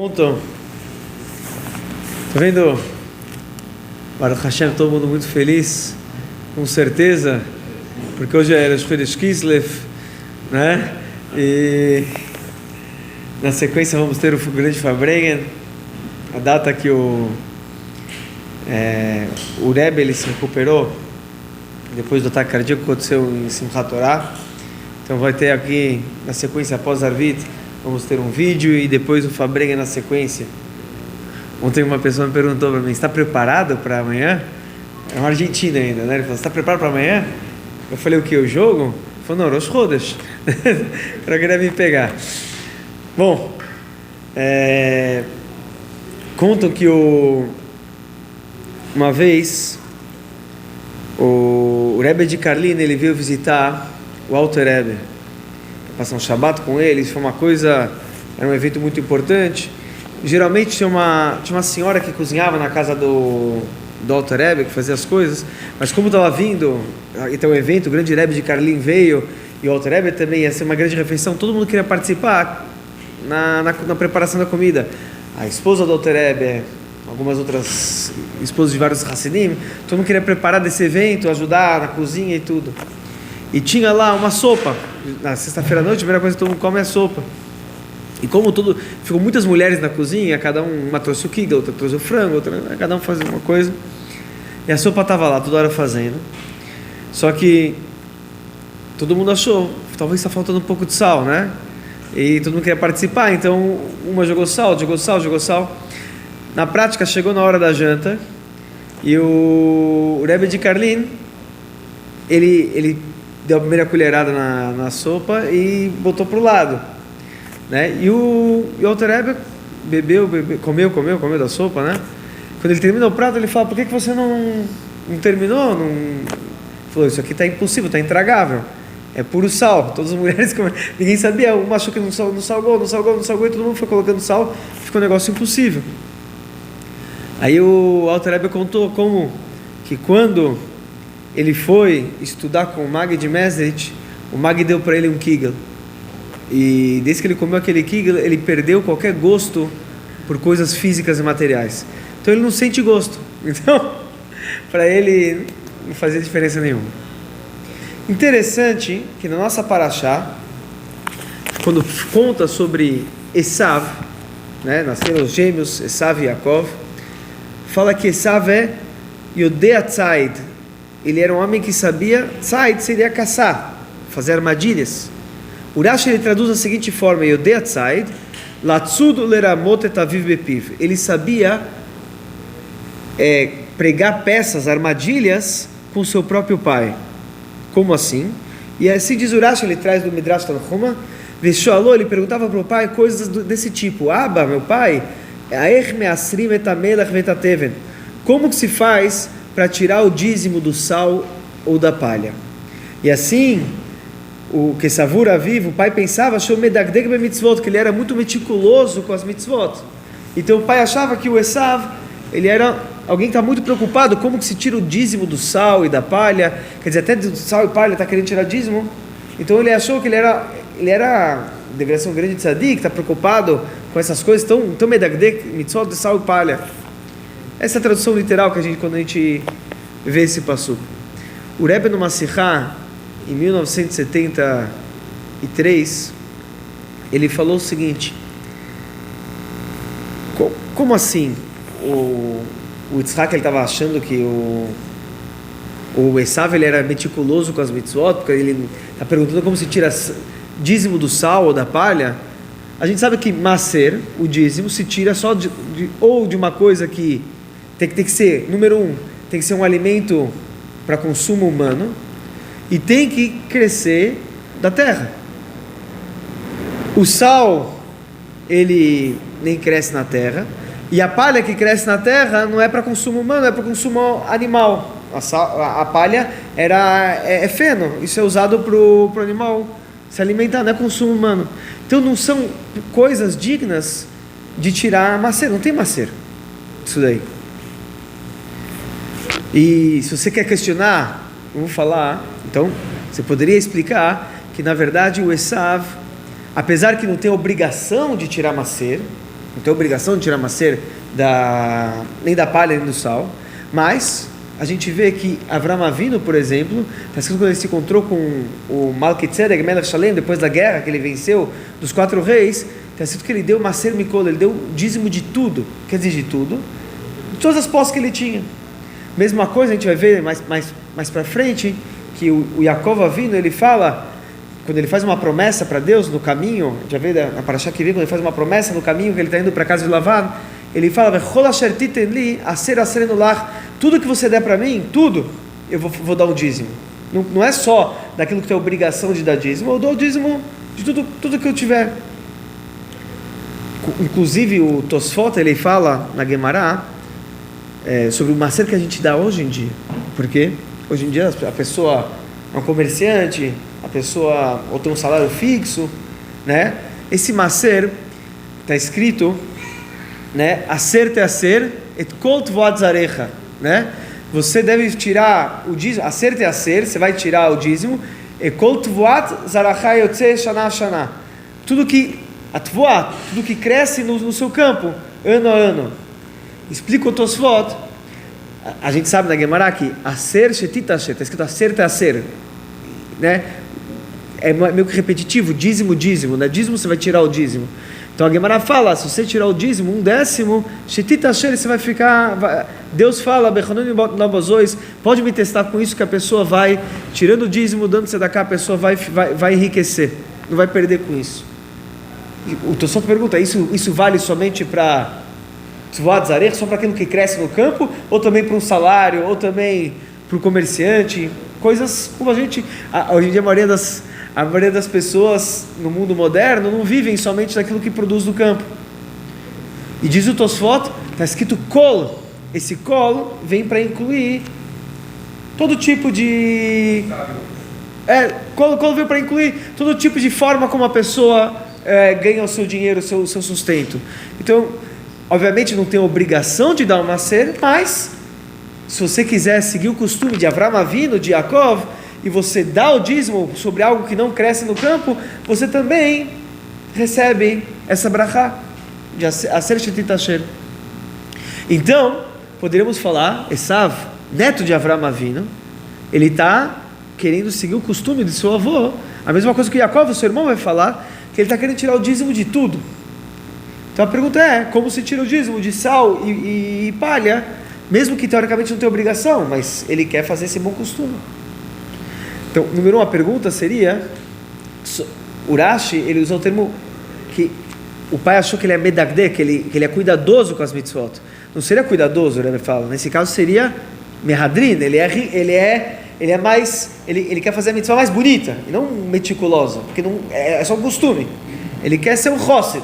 Então, tá vendo? Baruch Hashem, todo mundo muito feliz, com certeza, porque hoje é Rosh Chodesh Kislev, né? E na sequência vamos ter o grande Farbrengen, a data que o Rebbe ele se recuperou depois do ataque cardíaco que aconteceu em Simchat Torah. Então vai ter aqui na sequência após Arvit, vamos ter um vídeo e depois o Farbrengen na sequência. Ontem uma pessoa me perguntou para mim: está preparado para amanhã? É um argentino ainda, né? Ele falou: está preparado para amanhã? Eu falei: o que? O jogo? Ele falou: não, Rosh Chodesh. Para querer me pegar. Bom, contam que uma vez o Rebbe de Karlin ele veio visitar o Alter Rebbe, passar um Shabbat com eles. Foi uma coisa, era um evento muito importante. Geralmente tinha uma senhora que cozinhava na casa do Alter Rebbe, que fazia as coisas, mas como estava vindo, então o evento, o grande Rebbe de Karlin veio, e o Alter Rebbe também ia ser uma grande refeição, todo mundo queria participar na preparação da comida. A esposa do Alter Rebbe, algumas outras esposas de vários Hassidim, todo mundo queria preparar desse evento, ajudar na cozinha e tudo. E tinha lá uma sopa, na sexta-feira à noite, a primeira coisa que todo mundo come é sopa. E como ficou muitas mulheres na cozinha, cada uma trouxe o quiga, outra trouxe o frango, outra, cada um fazia uma coisa. E a sopa estava lá, toda hora fazendo. Só que todo mundo achou, talvez está faltando um pouco de sal, né? E todo mundo queria participar, então uma jogou sal. Na prática, chegou na hora da janta e o Rebbe de Karlin, ele deu a primeira colherada na sopa e botou para o lado, né? E o Alter Rebbe bebeu, comeu da sopa, né? Quando ele terminou o prato, ele fala: por que você não terminou? Ele falou: isso aqui está impossível, está intragável, é puro sal. Todas as mulheres ninguém sabia, uma achou que não salgou, e todo mundo foi colocando sal, ficou um negócio impossível. Aí o Alter Rebbe contou como que quando ele foi estudar com o Mag de Mesrit, o Mag deu para ele um kigel. E desde que ele comeu aquele kigel, ele perdeu qualquer gosto por coisas físicas e materiais. Então ele não sente gosto. Então, para ele não fazia diferença nenhuma. Interessante que na nossa paraxá, quando conta sobre Esav, né, nasceram os gêmeos Esav e Yaakov, fala que Esav é Yodea Tzaid. Ele era um homem que sabia, Tzaid seria caçar, fazer armadilhas. Urash ele traduz da seguinte forma: Yodea Tzaid, Latzud leramot et aviv bepiv. Ele sabia pregar peças, armadilhas com seu próprio pai. Como assim? E assim diz Urash, ele traz do Midrash Tanhuma, Veshoalô, ele perguntava para o pai coisas desse tipo: Abba, meu pai, como que se faz para tirar o dízimo do sal ou da palha? E assim, o Kesavur Aviv, o pai pensava, que ele era muito meticuloso com as mitzvot. Então o pai achava que o Esav, ele era alguém que está muito preocupado, como que se tira o dízimo do sal e da palha, quer dizer, até do sal e palha está querendo tirar dízimo. Então ele achou que ele deveria ser um grande tzadik, está preocupado com essas coisas, tão medagdek, mitzvot de sal e palha. Essa é a tradução literal que quando a gente vê esse passuco. O Rebbe no Masihá, em 1973, ele falou o seguinte: como assim? O Yitzhak ele estava achando que o Esav ele era meticuloso com as mitzvot, porque ele está perguntando como se tira dízimo do sal ou da palha. A gente sabe que maser, o dízimo, se tira só de uma coisa que tem que ser, número um, tem que ser um alimento para consumo humano e tem que crescer da terra. O sal, ele nem cresce na terra, e a palha que cresce na terra não é para consumo humano, é para consumo animal. A palha é feno, isso é usado para o animal se alimentar, não é consumo humano. Então não são coisas dignas de tirar macer, não tem macer isso daí. E se você quer questionar, eu vou falar, então você poderia explicar que na verdade o Esav, apesar que não tem obrigação de tirar macer, não tem obrigação de tirar macer nem da palha nem do sal, mas a gente vê que Avram Avinu, por exemplo, está escrito quando ele se encontrou com o Malkitzedek, Melech Shalem, depois da guerra que ele venceu dos 4 reis, está escrito que ele deu macer mikol, ele deu dízimo de tudo, quer dizer, de tudo, de todas as posses que ele tinha. Mesma coisa a gente vai ver mais para frente, que o Yaakov Avinu, ele fala, quando ele faz uma promessa para Deus no caminho, já vê na Parashá que vem, quando ele faz uma promessa no caminho que ele está indo para a casa de Lavan, ele fala, tudo que você der para mim, tudo, eu vou dar o dízimo. Não é só daquilo que tem obrigação de dar dízimo, eu dou o dízimo de tudo que eu tiver. Inclusive o Tosfot, ele fala na Gemara sobre o macer que a gente dá hoje em dia. Porque hoje em dia a pessoa é um comerciante, a pessoa ou tem um salário fixo, né? Esse macer está escrito, né? Acer te acer et kol tvoat zarecha, né? Você deve tirar o dízimo, acer te acer, você vai tirar o dízimo, et kol tvoat zaracha yotze shana shana. Tudo que cresce no seu campo, ano a ano. Explica o Tosfot, a gente sabe na Gemara que acer shetit asher, está escrito acer te acer, né? É meio que repetitivo, dízimo, né? Dízimo você vai tirar o dízimo. Então a Gemara fala, se você tirar o dízimo, 1/10, shetit asher, você vai ficar... Deus fala, pode me testar com isso, que a pessoa vai, tirando o dízimo, dando tzedakah, a pessoa vai enriquecer, não vai perder com isso. O Tosfot pergunta, isso vale somente para tvoat zarech, só para aquilo que cresce no campo, ou também para um salário, ou também para o comerciante? Coisas como hoje em dia a maioria das pessoas no mundo moderno não vivem somente daquilo que produz no campo. E diz o Tosfot, está escrito kol, esse kol vem para incluir todo tipo de... Kol vem para incluir todo tipo de forma como a pessoa ganha o seu dinheiro, o seu sustento. Então, obviamente não tem obrigação de dar um macer, mas se você quiser seguir o costume de Avram Avinu, de Yaakov, e você dá o dízimo sobre algo que não cresce no campo, você também recebe essa brachá de Aser Shetit Asher. Então, poderíamos falar, Esav, neto de Avram Avinu, ele está querendo seguir o costume de seu avô, a mesma coisa que Yaakov, o seu irmão, vai falar, que ele está querendo tirar o dízimo de tudo. Então a pergunta é, como se tira o dízimo de sal e palha, mesmo que teoricamente não tenha obrigação, mas ele quer fazer esse bom costume. Então, número 1, a pergunta seria, Urashi, ele usou o termo que o pai achou que ele é medagde, que ele é cuidadoso com as mitzvot. Não seria cuidadoso, ele fala, nesse caso seria mehadrin, ele quer fazer a mitzvah mais bonita, e não meticulosa, porque não, é só um costume. Ele quer ser um chossid.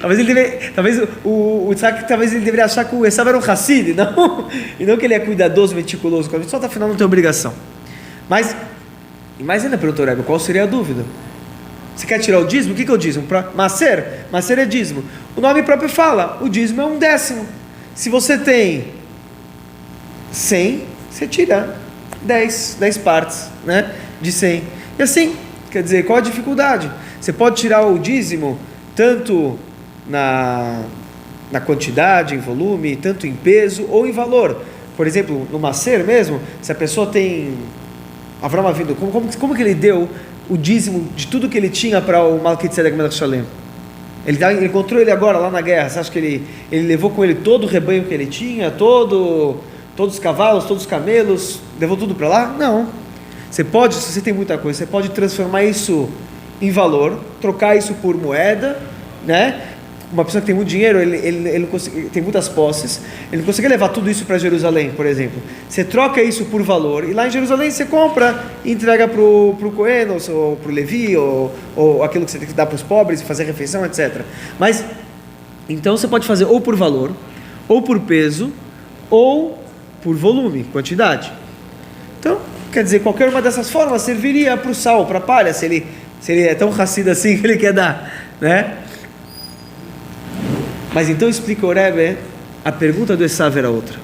talvez o Yitzhak deveria achar que o Esav era um Hassid, e não que ele é cuidadoso, meticuloso com a mitzvah, afinal não tem obrigação. Mas, e mais ainda perguntou, Rebbe, qual seria a dúvida? Você quer tirar o dízimo? O que é o dízimo? Macer? Macer é dízimo. O nome próprio fala, o dízimo é 1/10. Se você tem 100, você tira 10 partes, né, de 100. E assim, quer dizer, qual a dificuldade? Você pode tirar o dízimo tanto na quantidade, em volume, tanto em peso ou em valor. Por exemplo, no macer mesmo, se a pessoa tem... Avram Avinu, como que ele deu o dízimo de tudo que ele tinha para o Malkitzedek Melech Shalem? Ele encontrou ele agora lá na guerra. Você acha que ele levou com ele todo o rebanho que ele tinha, todos os cavalos, todos os camelos, levou tudo para lá? Não. Você pode, se você tem muita coisa, você pode transformar isso em valor, trocar isso por moeda, né? Uma pessoa que tem muito dinheiro, ele tem muitas posses, ele não consegue levar tudo isso para Jerusalém, por exemplo. Você troca isso por valor, e lá em Jerusalém você compra e entrega para o Cohen, ou para o Levi, ou aquilo que você tem que dar para os pobres, fazer refeição, etc. Mas, então você pode fazer ou por valor, ou por peso, ou por volume, quantidade. Então, quer dizer, qualquer uma dessas formas serviria para o sal, para a palha, se ele é tão Hassid assim que ele quer dar, né? Mas então explica o Rebbe, a pergunta do Esav era outra.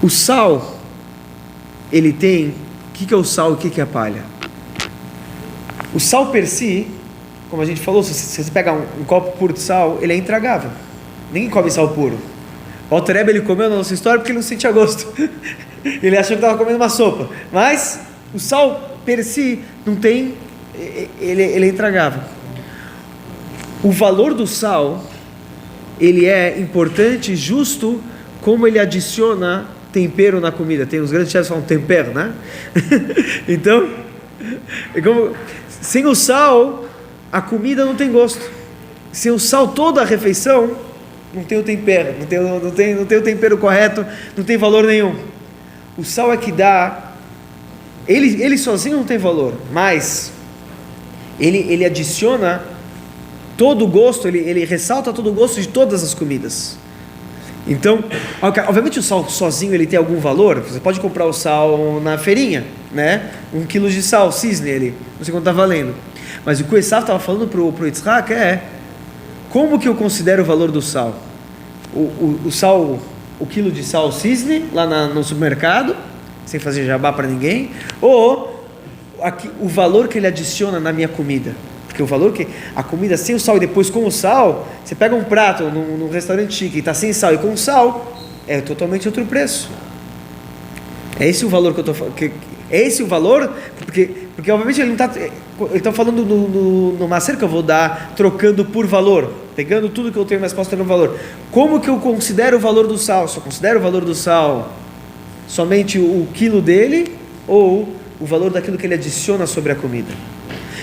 O sal, ele tem... O que é o sal e o que é a palha? O sal per si, como a gente falou, se você pega um copo puro de sal, ele é intragável. Ninguém come sal puro. O Alter Rebbe, ele comeu na nossa história porque ele não sentia gosto. Ele achou que estava comendo uma sopa. Mas o sal, per si, não tem... Ele é intragável. O valor do sal, ele é importante justo como ele adiciona tempero na comida. Tem os grandes chefes que falam tempero, né? Então, sem o sal, a comida não tem gosto. Sem o sal, toda a refeição não tem o tempero, não tem o tempero correto, não tem valor nenhum. O sal é que dá, ele sozinho não tem valor, mas ele adiciona todo o gosto, ele ressalta todo o gosto de todas as comidas. Então, obviamente o sal sozinho ele tem algum valor. Você pode comprar o sal na feirinha, né? 1 quilo de sal, cisne, ele, não sei quanto está valendo. Mas o que o Esav estava falando para o Yitzhak é: como que eu considero o valor do sal? O sal, o quilo de sal cisne, lá no supermercado, sem fazer jabá para ninguém, ou o valor que ele adiciona na minha comida? Porque o valor que a comida sem o sal e depois com o sal, você pega um prato num restaurante chique e está sem sal e com sal, é totalmente outro preço. É esse o valor que eu estou falando. É esse o valor, porque obviamente ele não está. Ele está falando no macer que eu vou dar, trocando por valor, pegando tudo que eu tenho, mas posso ter um valor. Como que eu considero o valor do sal? Só considero o valor do sal somente o quilo dele, ou o valor daquilo que ele adiciona sobre a comida?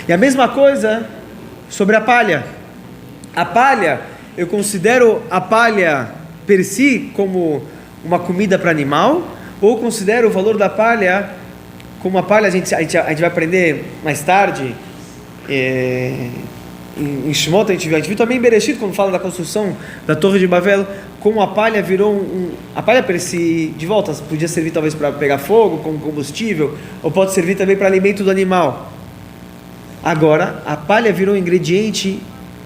E a mesma coisa sobre a palha. A palha, eu considero a palha per si como uma comida para animal, ou considero o valor da palha como a palha, a gente vai aprender mais tarde, em Shemot, a gente viu também em Bereshit, quando fala da construção da Torre de Babel, como a palha virou a palha per si, de volta, podia servir talvez para pegar fogo, como combustível, ou pode servir também para alimento do animal. Agora, a palha virou um ingrediente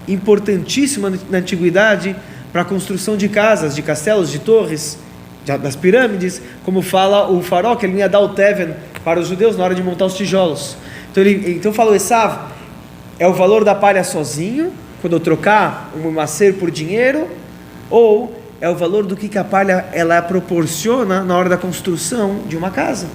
importantíssimo na antiguidade para a construção de casas, de castelos, de torres, das pirâmides, como fala o Faraó, que ele ia dar o Teven para os judeus na hora de montar os tijolos. Então fala o Esav, é o valor da palha sozinho, quando eu trocar um macer por dinheiro, ou é o valor do que a palha ela proporciona na hora da construção de uma casa.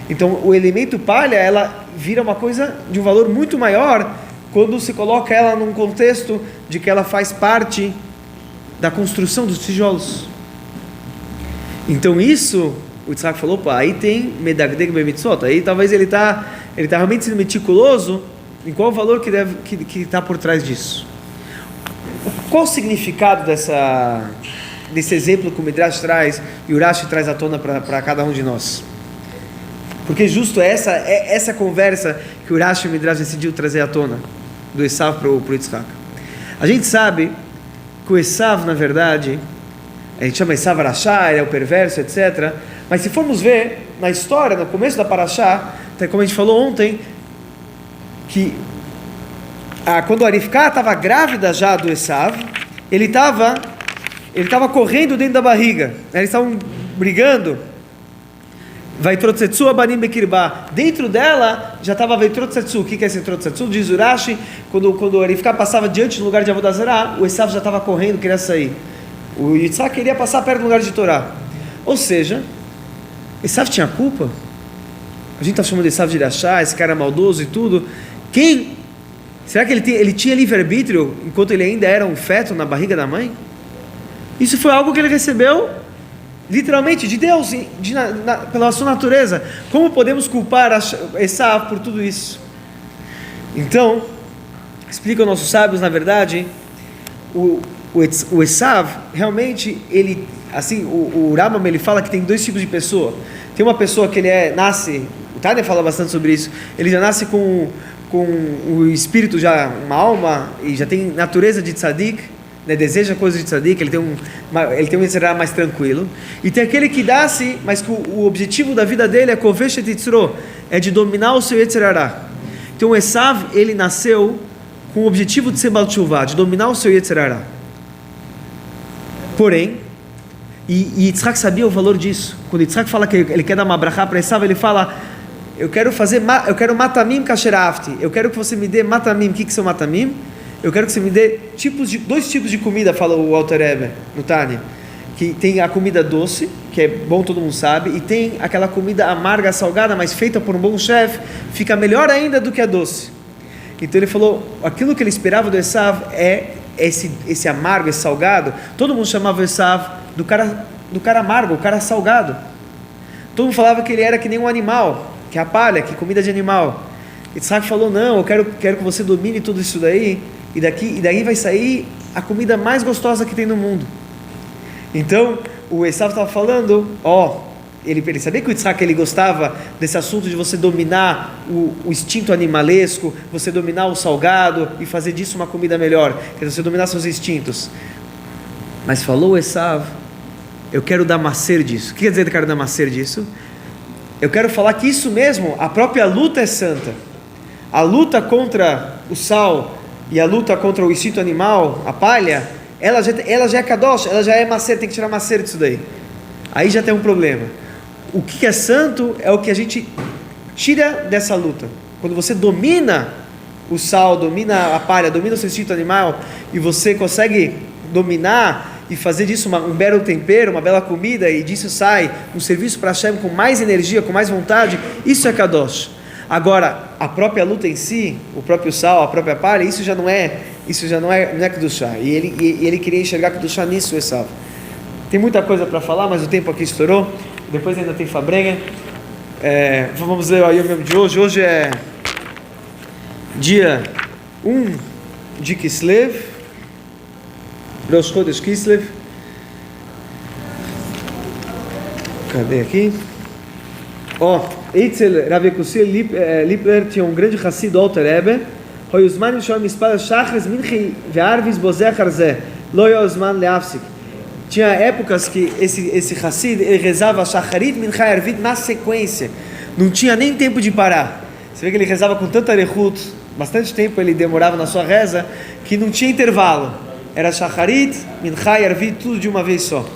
Então o elemento palha, ela vira uma coisa de um valor muito maior quando se coloca ela num contexto de que ela faz parte da construção dos tijolos. Então isso, o Yitzhak falou, pá, aí tem medagdeg bemitzot, aí talvez ele tá realmente sendo meticuloso em qual o valor que está por trás disso. Qual o significado desse exemplo que o Midrash traz e o Rashi traz à tona para cada um de nós? Porque justo essa conversa que o Rashi e o Midrash decidiu trazer à tona, do Esav para o Yitzhak. A gente sabe que o Esav, na verdade, a gente chama Esav Rashá, ele é o perverso, etc. Mas se formos ver na história, no começo da Parashá, como a gente falou ontem, que quando a Rivká estava grávida já do Esav, ele estava correndo dentro da barriga, eles estavam brigando. Vaitrotzetsu abanim bekirbá. Dentro dela já estava Vaitrotzetsu. O que é esse Vaitrotzetsu? Diz Urashi, quando a Rivká passava diante do lugar de Avodah Zará, o Esav já estava correndo, queria sair. O Yitzhak queria passar perto do lugar de Torá. Ou seja, Esav tinha culpa? A gente está chamando de Esav de Rashá, esse cara maldoso e tudo. Será que ele tinha livre-arbítrio enquanto ele ainda era um feto na barriga da mãe? Isso foi algo que ele recebeu literalmente de Deus, pela sua natureza. Como podemos culpar Esav por tudo isso? Então, explicam nossos sábios, na verdade, o Esav, realmente, ele, assim, o Rambam, ele fala que tem dois tipos de pessoa. Tem uma pessoa que ele nasce, o Tânia fala bastante sobre isso, ele já nasce com o espírito, já uma alma, e já tem natureza de tzadik, né, deseja coisas de tzadik, ele tem um Yetzirah mais tranquilo. E tem aquele que nasce, mas que o objetivo da vida dele é kovesh et yitzro, é de dominar o seu Yetzirah. Então o Esav, ele nasceu com o objetivo de ser Baal Teshuvah, de dominar o seu Yetzirah. Porém, e Yitzhak sabia o valor disso. Quando Yitzhak fala que ele quer dar uma brachá para Esav, ele fala: eu quero matamim kasher afti, eu quero que você me dê matamim. O que são matamim? eu quero que você me dê dois tipos de comida, fala o Alter Rebbe no Tânia, que tem a comida doce, que é bom, todo mundo sabe, e tem aquela comida amarga, salgada, mas feita por um bom chefe, fica melhor ainda do que a doce. Então ele falou, aquilo que ele esperava do Esav é esse amargo, esse salgado. Todo mundo chamava o Esav do cara amargo, o cara salgado. Todo mundo falava que ele era que nem um animal, que é a palha, que é comida de animal. Yitzhak falou, não, eu quero que você domine tudo isso daí, e daí vai sair a comida mais gostosa que tem no mundo. Então, o Esav estava falando, ele sabia que o Yitzhak ele gostava desse assunto de você dominar o instinto animalesco, você dominar o salgado e fazer disso uma comida melhor, quer dizer, você dominar seus instintos. Mas falou o Esav, eu quero dar macer disso. O que quer dizer que eu quero dar macer disso? Eu quero falar que isso mesmo, a própria luta é santa. A luta contra o sal e a luta contra o instinto animal, a palha, ela já é kadosh, ela já é macer, tem que tirar macer disso daí. Aí já tem um problema. O que é santo é o que a gente tira dessa luta. Quando você domina o sal, domina a palha, domina o seu instinto animal, e você consegue dominar e fazer disso um belo tempero, uma bela comida, e disso sai um serviço para Hashem com mais energia, com mais vontade, isso é kadosh. Agora, a própria luta em si, o próprio sal, a própria palha, isso já não é Kedushá. E ele queria enxergar Kedushá nisso, Esav. Tem muita coisa para falar, mas o tempo aqui estourou. Depois ainda tem Fabrenha. Vamos ler o Yom de hoje. Hoje é dia 1 de Kislev, Rosh Chodesh Kislev. Cadê aqui? Eitzel Rav Yekusiel Lippler tinha um grande Hassid do Alter Rebbe. Hoyuzman Yishom Mispal Shachris Minchi Ve'arvis Bozeh Harzeh Lo Yozman Leafsik. Tinha épocas que esse Hassid ele rezava Shacharit Mincha Arvit na sequência, não tinha nem tempo de parar. Você vê que ele rezava com tanta arechut, bastante tempo ele demorava na sua reza, que não tinha intervalo. Era Shacharit, Mincha e Arvit, tudo de uma vez só.